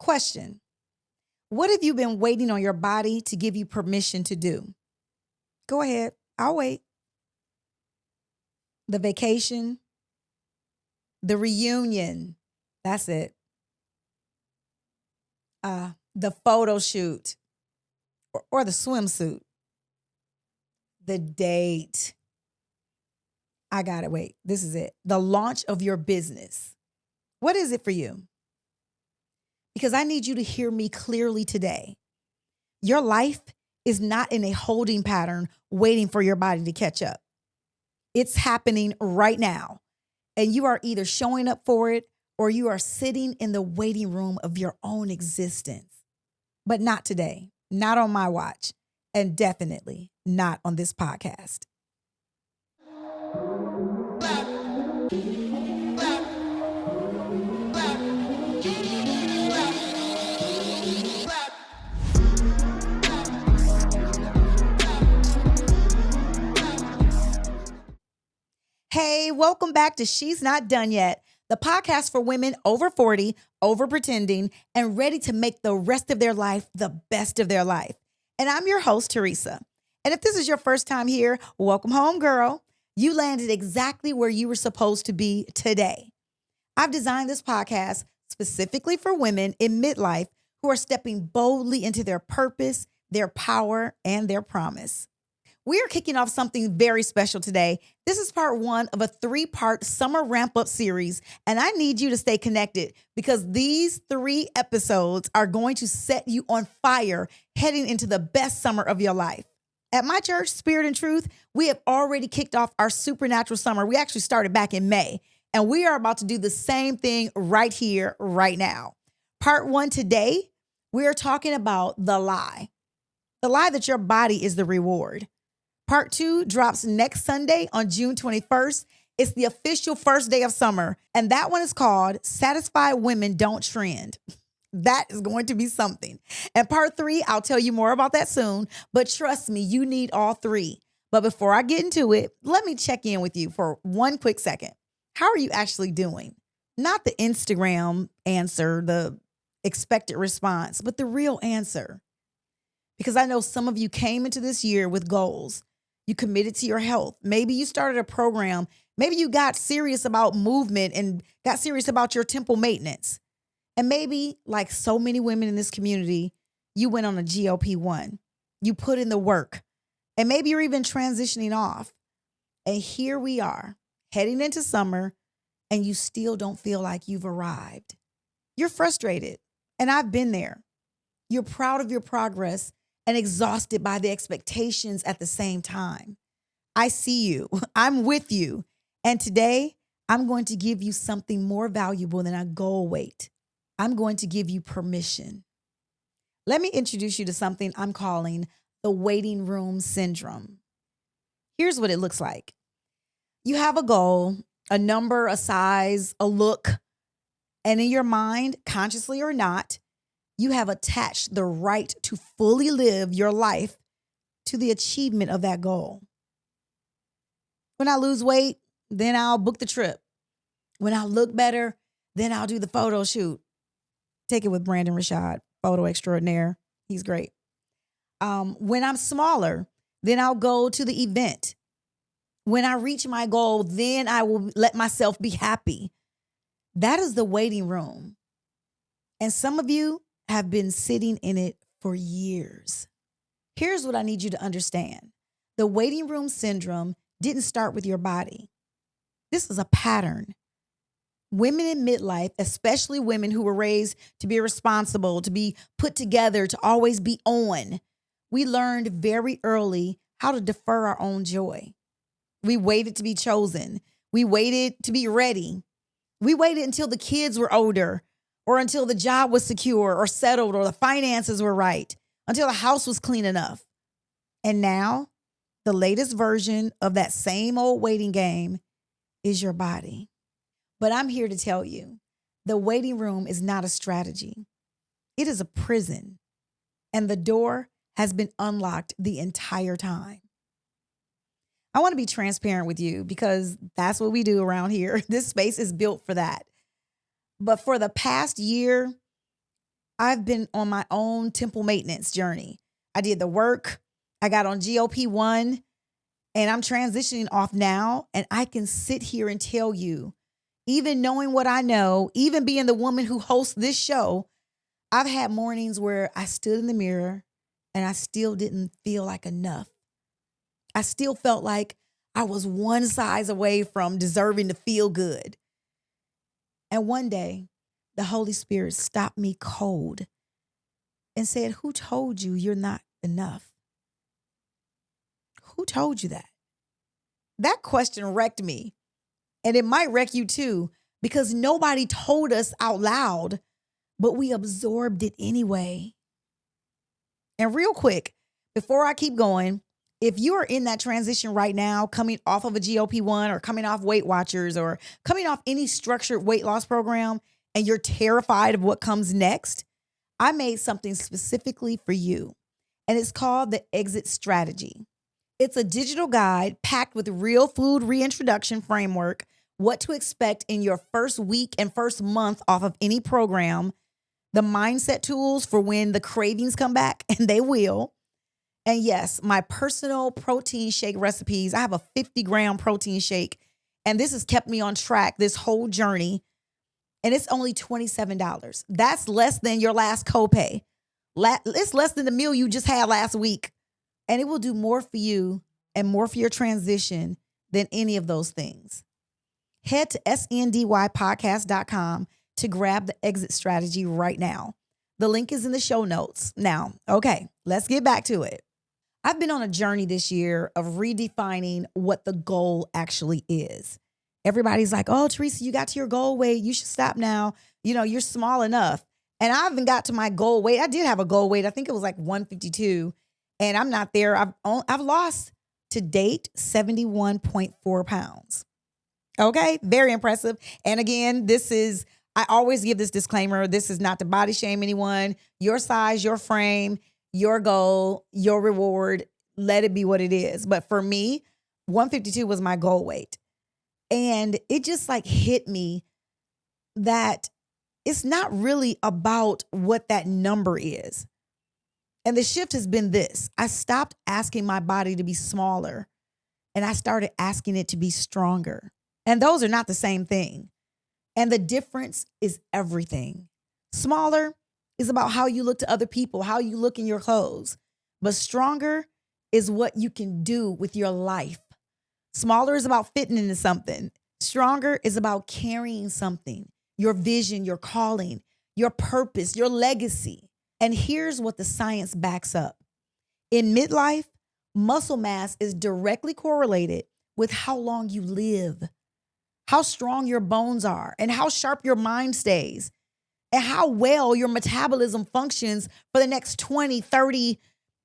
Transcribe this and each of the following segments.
Question: what have you been waiting on your body to give you permission to do? Go ahead. I'll wait. The vacation, the reunion. That's it. The photo shoot or the swimsuit, the date. I got it. Wait, this is it. The launch of your business. What is it for you? Because I need you to hear me clearly today. Your life is not in a holding pattern waiting for your body to catch up. It's happening right now. And you are either showing up for it or you are sitting in the waiting room of your own existence. But not today, not on my watch, and definitely not on this podcast. Hey, welcome back to She's Not Done Yet, the podcast for women over 40, over pretending, and ready to make the rest of their life the best of their life. And I'm your host, Theresa. And if this is your first time here, welcome home, girl. You landed exactly where you were supposed to be today. I've designed this podcast specifically for women in midlife who are stepping boldly into their purpose, their power, and their promise. We are kicking off something very special today. This is part one of a 3-part summer ramp-up series, and I need you to stay connected because these 3 episodes are going to set you on fire heading into the best summer of your life. At my church, Spirit and Truth, we have already kicked off our supernatural summer. We actually started back in May, and we are about to do the same thing right here, right now. Part 1 today, we are talking about the lie that your body is the reward. Part 2 drops next Sunday on June 21st. It's the official first day of summer, and that one is called Satisfied Women Don't Trend. That is going to be something. And part 3, I'll tell you more about that soon, but trust me, you need all 3. But before I get into it, let me check in with you for one quick second. How are you actually doing? Not the Instagram answer, the expected response, but the real answer. Because I know some of you came into this year with goals. You committed to your health. Maybe you started a program. Maybe you got serious about movement and got serious about your temple maintenance. And maybe, like so many women in this community, you went on a GLP-1. You put in the work. And maybe you're even transitioning off. And here we are, heading into summer, and you still don't feel like you've arrived. You're frustrated. And I've been there. You're proud of your progress and exhausted by the expectations at the same time. I see you. I'm with you. And today, I'm going to give you something more valuable than a goal weight. I'm going to give you permission. Let me introduce you to something I'm calling the waiting room syndrome. Here's what it looks like. You have a goal, a number, a size, a look, and in your mind, consciously or not, you have attached the right to fully live your life to the achievement of that goal. When I lose weight, then I'll book the trip. When I look better, then I'll do the photo shoot. Take it with Brandon Rashad, photo extraordinaire. He's great. When I'm smaller, then I'll go to the event. When I reach my goal, then I will let myself be happy. That is the waiting room. And some of you have been sitting in it for years. Here's what I need you to understand. The waiting room syndrome didn't start with your body. This is a pattern. Women in midlife, especially women who were raised to be responsible, to be put together, to always be on, we learned very early how to defer our own joy. We waited to be chosen. We waited to be ready. We waited until the kids were older, or until the job was secure or settled or the finances were right, until the house was clean enough. And now, the latest version of that same old waiting game is your body. But I'm here to tell you, the waiting room is not a strategy. It is a prison, and the door has been unlocked the entire time. I want to be transparent with you because that's what we do around here. This space is built for that. But for the past year, I've been on my own temple maintenance journey. I did the work. I got on GOP1 and I'm transitioning off now. And I can sit here and tell you, even knowing what I know, even being the woman who hosts this show, I've had mornings where I stood in the mirror and I still didn't feel like enough. I still felt like I was one size away from deserving to feel good. And one day, the Holy Spirit stopped me cold and said, "Who told you you're not enough? Who told you that?" That question wrecked me. And it might wreck you too, because nobody told us out loud, but we absorbed it anyway. And real quick, before I keep going, if you are in that transition right now, coming off of a GLP-1 or coming off Weight Watchers or coming off any structured weight loss program, and you're terrified of what comes next, I made something specifically for you. And it's called the Exit Strategy. It's a digital guide packed with real food reintroduction framework, what to expect in your first week and first month off of any program, the mindset tools for when the cravings come back, and they will. And yes, my personal protein shake recipes. I have a 50-gram protein shake, and this has kept me on track this whole journey. And it's only $27. That's less than your last copay. It's less than the meal you just had last week. And it will do more for you and more for your transition than any of those things. Head to sndypodcast.com to grab the exit strategy right now. The link is in the show notes. Now, okay, let's get back to it. I've been on a journey this year of redefining what the goal actually is. Everybody's like, "Oh, Theresa, you got to your goal weight. You should stop now. You're small enough." And I haven't got to my goal weight. I did have a goal weight. I think it was like 152. And I'm not there. I've lost to date 71.4 pounds. Okay, very impressive. And again, I always give this disclaimer. This is not to body shame anyone. Your size, your frame, your goal, your reward, let it be what it is. But for me, 152 was my goal weight. And it just like hit me that it's not really about what that number is. And the shift has been this. I stopped asking my body to be smaller and I started asking it to be stronger. And those are not the same thing. And the difference is everything. Smaller is about how you look to other people, how you look in your clothes. But stronger is what you can do with your life. Smaller is about fitting into something. Stronger is about carrying something, your vision, your calling, your purpose, your legacy. And here's what the science backs up. In midlife, muscle mass is directly correlated with how long you live, how strong your bones are, and how sharp your mind stays, and how well your metabolism functions for the next 20, 30,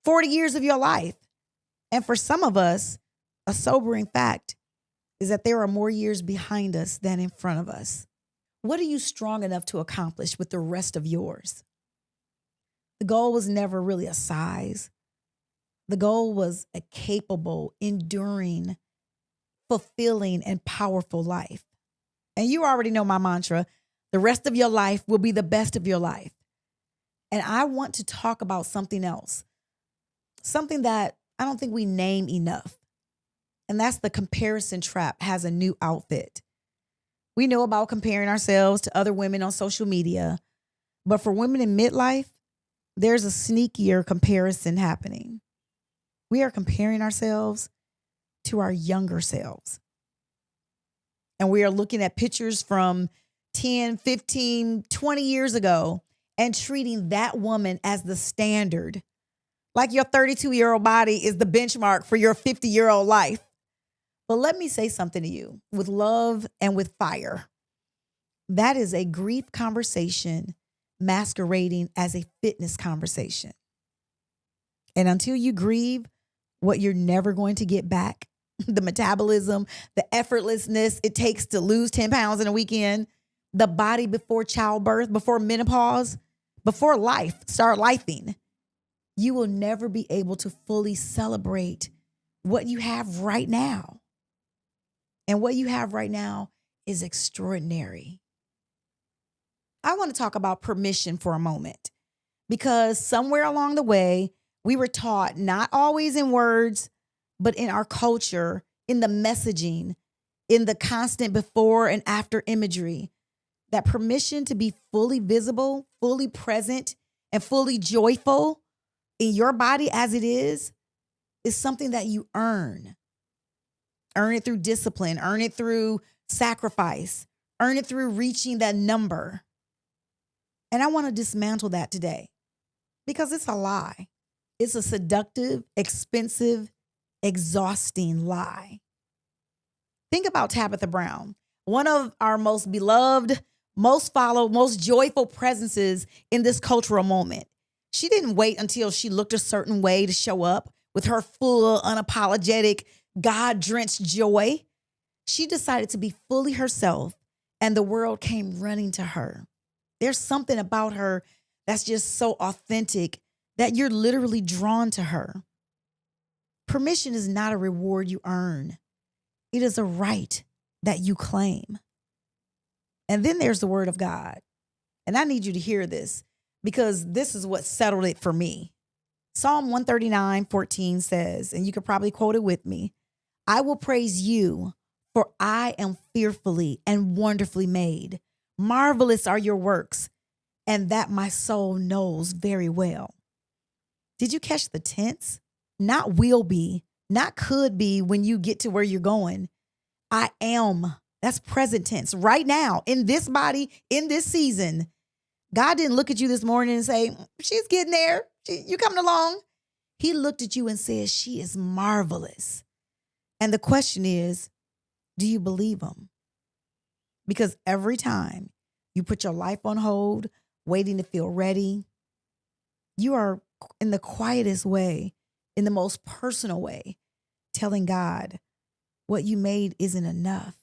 40 years of your life. And for some of us, a sobering fact is that there are more years behind us than in front of us. What are you strong enough to accomplish with the rest of yours? The goal was never really a size. The goal was a capable, enduring, fulfilling, and powerful life. And you already know my mantra, the rest of your life will be the best of your life. And I want to talk about something else, something that I don't think we name enough. And that's the comparison trap has a new outfit. We know about comparing ourselves to other women on social media, but for women in midlife, there's a sneakier comparison happening. We are comparing ourselves to our younger selves. And we are looking at pictures from 10, 15, 20 years ago and treating that woman as the standard. Like your 32-year-old body is the benchmark for your 50-year-old life. But let me say something to you with love and with fire. That is a grief conversation masquerading as a fitness conversation. And until you grieve what you're never going to get back, the metabolism, the effortlessness it takes to lose 10 pounds in a weekend, the body before childbirth, before menopause, before life, start lifing, you will never be able to fully celebrate what you have right now. And what you have right now is extraordinary. I want to talk about permission for a moment. because somewhere along the way, we were taught, not always in words, but in our culture, in the messaging, in the constant before and after imagery, that permission to be fully visible, fully present, and fully joyful in your body as it is something that you earn. Earn it through discipline, earn it through sacrifice, earn it through reaching that number. And I want to dismantle that today because it's a lie. It's a seductive, expensive, exhausting lie. Think about Tabitha Brown, one of our most beloved, most followed, most joyful presences in this cultural moment. She didn't wait until she looked a certain way to show up with her full, unapologetic, God-drenched joy. She decided to be fully herself, and the world came running to her. There's something about her that's just so authentic that you're literally drawn to her. Permission is not a reward you earn. It is a right that you claim. And then there's the word of God. And I need you to hear this because this is what settled it for me. Psalm 139:14 says, and you could probably quote it with me, I will praise you, for I am fearfully and wonderfully made. Marvelous are your works, and that my soul knows very well. Did you catch the tense? Not will be, not could be when you get to where you're going. I am. That's present tense. Right now, in this body, in this season, God didn't look at you this morning and say, she's getting there. You're coming along. He looked at you and said, she is marvelous. And the question is, do you believe him? Because every time you put your life on hold, waiting to feel ready, you are in the quietest way, in the most personal way, telling God what you made isn't enough.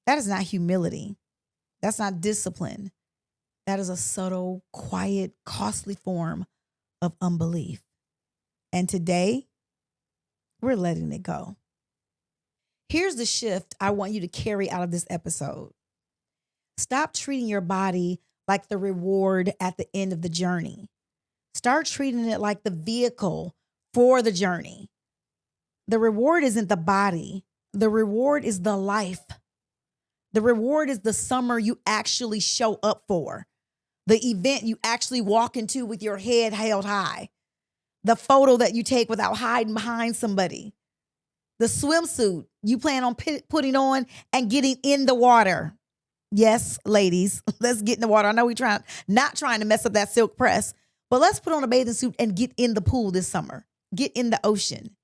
That is not humility. That's not discipline. That is a subtle, quiet, costly form of unbelief. And today, we're letting it go. Here's the shift I want you to carry out of this episode. Stop treating your body like the reward at the end of the journey. Start treating it like the vehicle for the journey. The reward isn't the body. The reward is the life. The reward is the summer you actually show up for. The event you actually walk into with your head held high. The photo that you take without hiding behind somebody. The swimsuit you plan on putting on and getting in the water. Yes, ladies, let's get in the water. I know we're not trying to mess up that silk press, but let's put on a bathing suit and get in the pool this summer. Get in the ocean.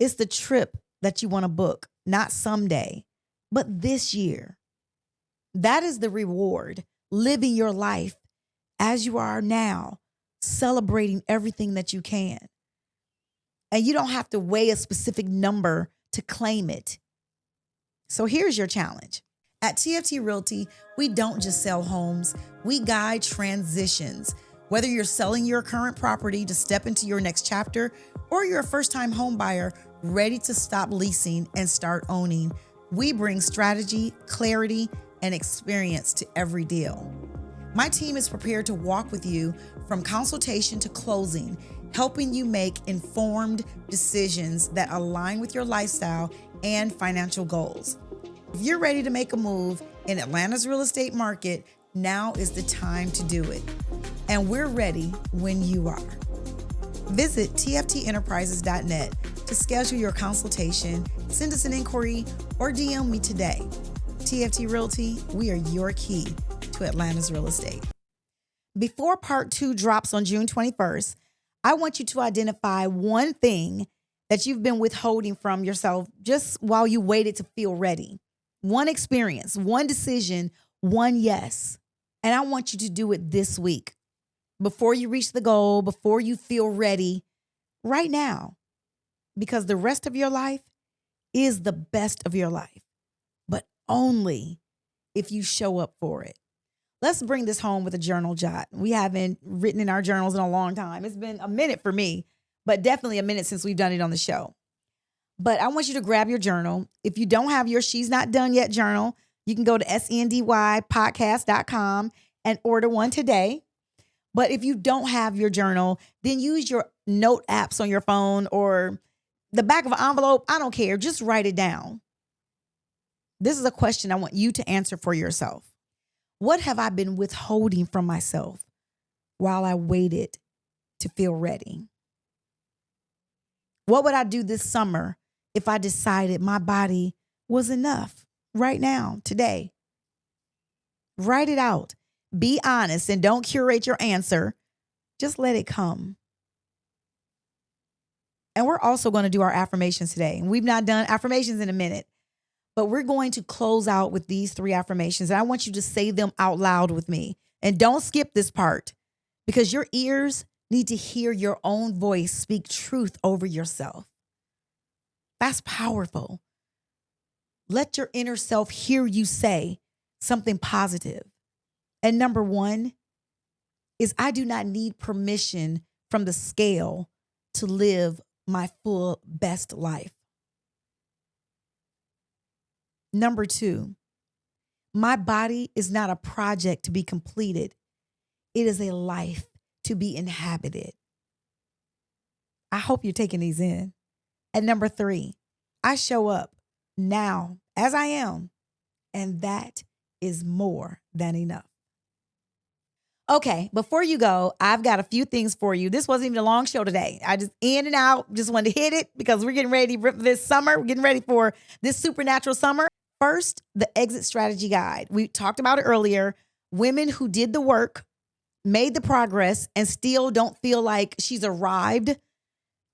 It's the trip that you want to book, not someday, but this year. That is the reward, living your life as you are now, celebrating everything that you can. And you don't have to weigh a specific number to claim it. So here's your challenge. At TFT Realty, we don't just sell homes, we guide transitions. Whether you're selling your current property to step into your next chapter, or you're a first-time home buyer ready to stop leasing and start owning, we bring strategy, clarity, and experience to every deal. My team is prepared to walk with you from consultation to closing, helping you make informed decisions that align with your lifestyle and financial goals. If you're ready to make a move in Atlanta's real estate market, now is the time to do it. And we're ready when you are. Visit tftenterprises.net to schedule your consultation, send us an inquiry, or DM me today. TFT Realty, we are your key to Atlanta's real estate. Before part 2 drops on June 21st, I want you to identify one thing that you've been withholding from yourself just while you waited to feel ready. One experience, one decision, one yes. And I want you to do it this week. Before you reach the goal, before you feel ready, right now. Because the rest of your life is the best of your life, but only if you show up for it. Let's bring this home with a journal jot. We haven't written in our journals in a long time. It's been a minute for me, but definitely a minute since we've done it on the show. But I want you to grab your journal. If you don't have your She's Not Done Yet journal, you can go to sendypodcast.com and order one today. But if you don't have your journal, then use your note apps on your phone or the back of an envelope. I don't care. Just write it down. This is a question I want you to answer for yourself. What have I been withholding from myself while I waited to feel ready? What would I do this summer if I decided my body was enough right now, today? Write it out. Be honest and don't curate your answer. Just let it come. And we're also going to do our affirmations today. And we've not done affirmations in a minute, but we're going to close out with these 3 affirmations. And I want you to say them out loud with me. And don't skip this part because your ears need to hear your own voice speak truth over yourself. That's powerful. Let your inner self hear you say something positive. And number 1 is I do not need permission from the scale to live my full best life. Number 2, my body is not a project to be completed. It is a life to be inhabited. I hope you're taking these in. And number 3, I show up now as I am, and that is more than enough. Okay, before you go, I've got a few things for you. This wasn't even a long show today. I just in and out, just wanted to hit it because we're getting ready for this summer. We're getting ready for this supernatural summer. First, the exit strategy guide. We talked about it earlier. Women who did the work, made the progress, and still don't feel like she's arrived.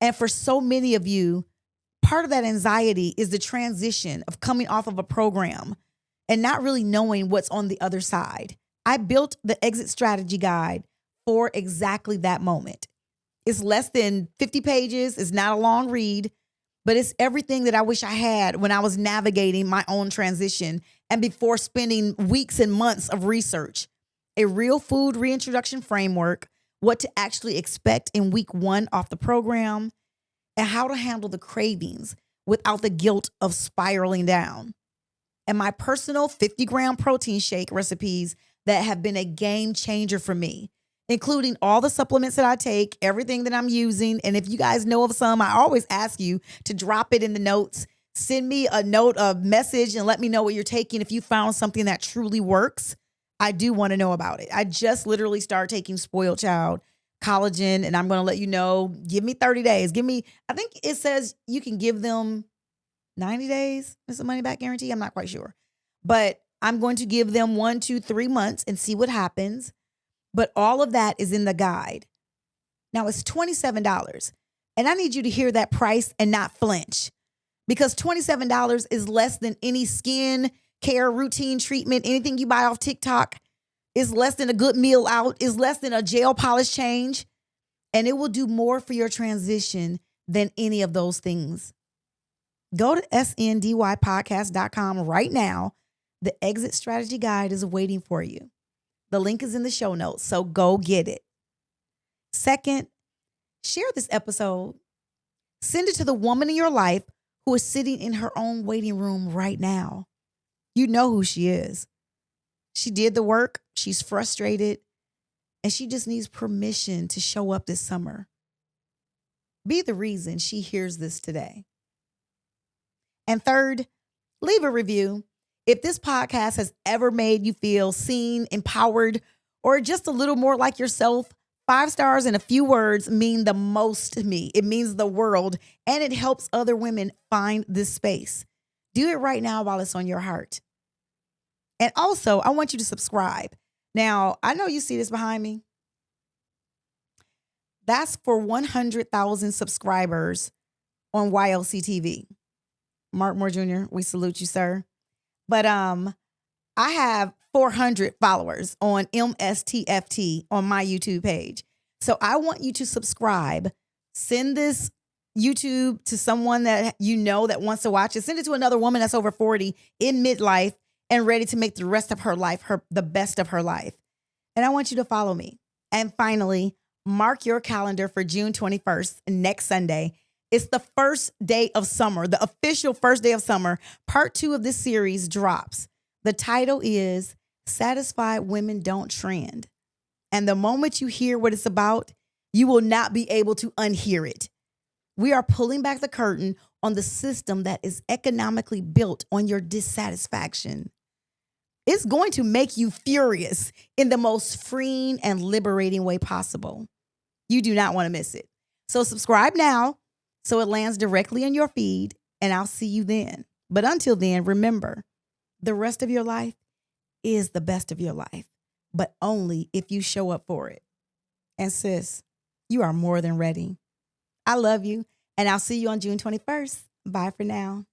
And for so many of you, part of that anxiety is the transition of coming off of a program and not really knowing what's on the other side. I built the exit strategy guide for exactly that moment. It's less than 50 pages. It's not a long read, but it's everything that I wish I had when I was navigating my own transition and before spending weeks and months of research. A real food reintroduction framework, what to actually expect in week 1 off the program, and how to handle the cravings without the guilt of spiraling down. And my personal 50-gram protein shake recipes that have been a game changer for me, including all the supplements that I take, everything that I'm using. And if you guys know of some, I always ask you to drop it in the notes. Send me a note, a message, and let me know what you're taking. If you found something that truly works, I do want to know about it. I just literally started taking Spoiled Child collagen, and I'm going to let you know, give me 30 days. I think it says you can give them 90 days. It's a money back guarantee. I'm not quite sure, but I'm going to give them 1, 2, 3 months and see what happens. But all of that is in the guide. Now it's $27. And I need you to hear that price and not flinch, because $27 is less than any skin care routine treatment. Anything you buy off TikTok is less than a good meal out, is less than a gel polish change. And it will do more for your transition than any of those things. Go to sndypodcast.com right now. The exit strategy guide is waiting for you. The link is in the show notes, so go get it. Second, share this episode. Send it to the woman in your life who is sitting in her own waiting room right now. You know who she is. She did the work. She's frustrated, and she just needs permission to show up this summer. Be the reason she hears this today. And third, leave a review. If this podcast has ever made you feel seen, empowered, or just a little more like yourself, 5 stars and a few words mean the most to me. It means the world, and it helps other women find this space. Do it right now while it's on your heart. And also, I want you to subscribe. Now, I know you see this behind me. That's for 100,000 subscribers on YLC TV. Mark Moore Jr., we salute you, sir. But I have 400 followers on MSTFT on my YouTube page. So I want you to subscribe. Send this YouTube to someone that you know that wants to watch it. Send it to another woman that's over 40 in midlife and ready to make the rest of her life the best of her life. And I want you to follow me. And finally, mark your calendar for June 21st, next Sunday. It's the first day of summer, the official first day of summer. Part 2 of this series drops. The title is satisfied women don't trend. And the moment you hear what it's about, you will not be able to unhear it. We are pulling back the curtain on the system that is economically built on your dissatisfaction. It's going to make you furious in the most freeing and liberating way possible. You do not want to miss it. So subscribe now so it lands directly in your feed, and I'll see you then. But until then, remember, the rest of your life is the best of your life, but only if you show up for it. And sis, you are more than ready. I love you, and I'll see you on June 21st. Bye for now.